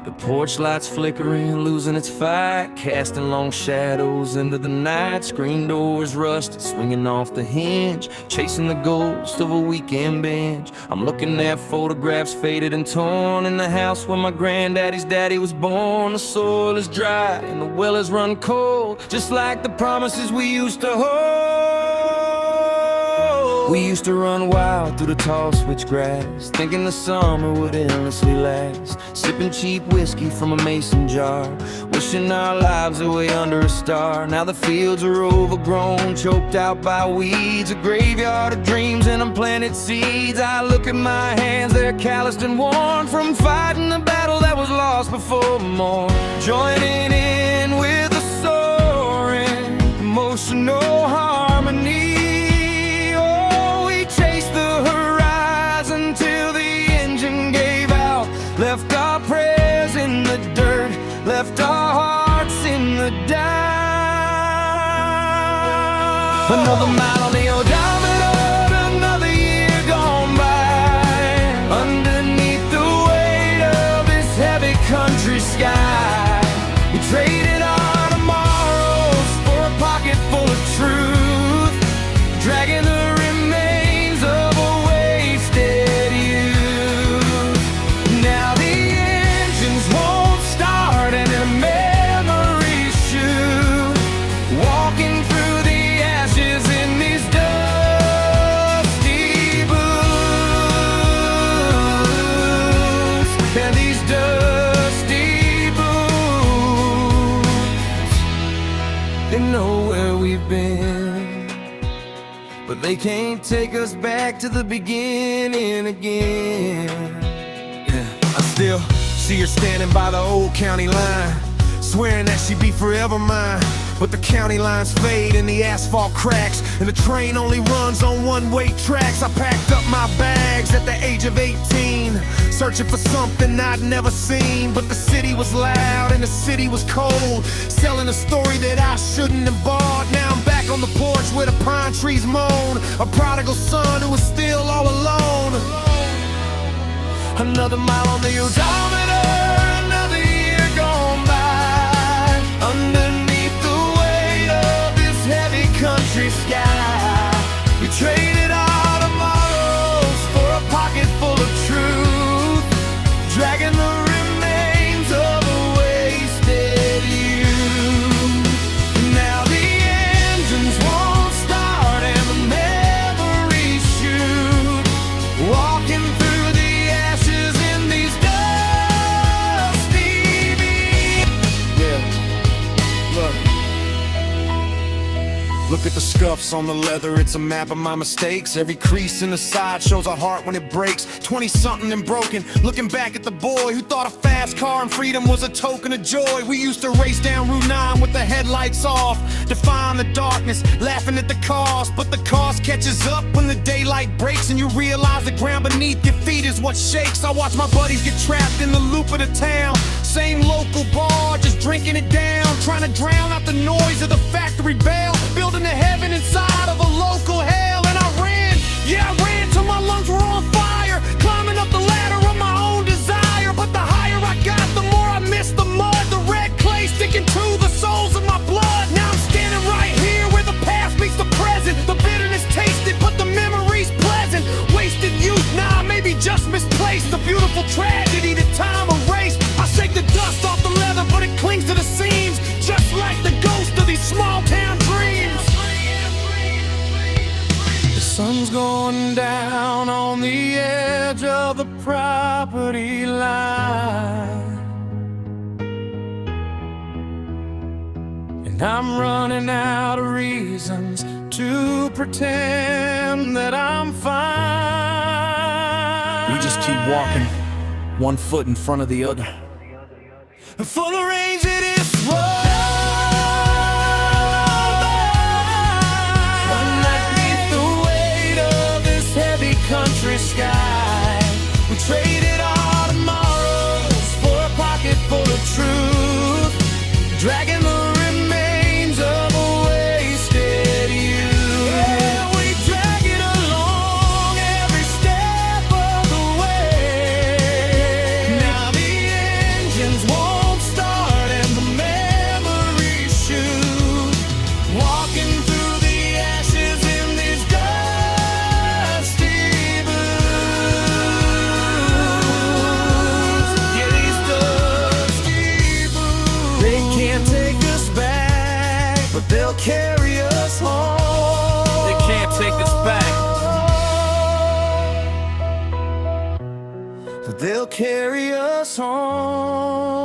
The porch lights flickering, losing its fight, casting long shadows into the night. Screen doors rusted, swinging off the hinge, chasing the ghost of a weekend binge. I'm looking at photographs faded and torn in the house where my granddaddy's daddy was born. The soil is dry and the well has run cold, just like the promises we used to hold. We used to run wild through the tall switchgrass, thinking the summer would endlessly last, sipping cheap whiskey from a mason jar, wishing our lives away under a star. Now the fields are overgrown, choked out by weeds, a graveyard of dreams and unplanted seeds. I look at my hands, they're calloused and worn from fighting the battle that was lost before morn. Joining in with the soaring, emotional harmony. Left our prayers in the dirt, left our hearts in the dark. Another mile on the odometer, another year gone by, underneath the weight of this heavy country sky. We traded our tomorrows for a pocket full of truth, dragging the remains of a wasted youth. Now the engines won't start and a memory shoot, walking through the ashes in these dusty boots, and these dusty boots. They know where we've been, but they can't take us back to the beginning again. I still see her standing by the old county line, swearing that she'd be forever mine. But the county lines fade and the asphalt cracks, and the train only runs on one-way tracks. I packed up my bags at the age of 18, searching for something I'd never seen. But the city was loud and the city was cold, selling a story that I shouldn't have bought. Now I'm back on the porch where the pine trees moan, a prodigal son who was still all alone. Another mile on the odometer, another year gone by, underneath the weight of this heavy country sky. We traded our tomorrows for a pocket full of truth, dragging the remains of a wasted youth. Now the engines won't start and the memories shoot, walking through Look at the scuffs on the leather, it's a map of my mistakes. Every crease in the side shows a heart when it breaks. 20-something and broken, looking back at the boy who thought a fast car and freedom was a token of joy. We used to race down Route 9 with the headlights off, defying the darkness, laughing at the cost. But the cost catches up when the daylight breaks and you realize the ground beneath your feet is what shakes. I watch my buddies get trapped in the loop of the town, same local bar, just drinking it down, trying to drown out the noise of the factory bell, building a heaven inside of a local hell. And I ran, yeah, I ran till my lungs were on fire, climbing up the ladder of my own desire. But the higher I got, the more I missed the mud, the red clay sticking to the soles of my blood. Now I'm standing right here where the past meets the present, the bitterness tasted, but the memories pleasant. Wasted youth, nah, maybe just misplaced, the beautiful tragedy that time erased. I shake the dust off the leather, but it clings to the seams, just like the ghost of these small town dreams. The sun's going down on the edge of the property line, and I'm running out of reasons to pretend that I'm fine. We just keep walking, one foot in front of the other. For the range it is rough, underneath the weight of this heavy country sky. We traded our tomorrows for a pocket full of truth, dragging the remains of a wasted youth. Yeah, we drag it along every step of the way. Now the engines carry us home.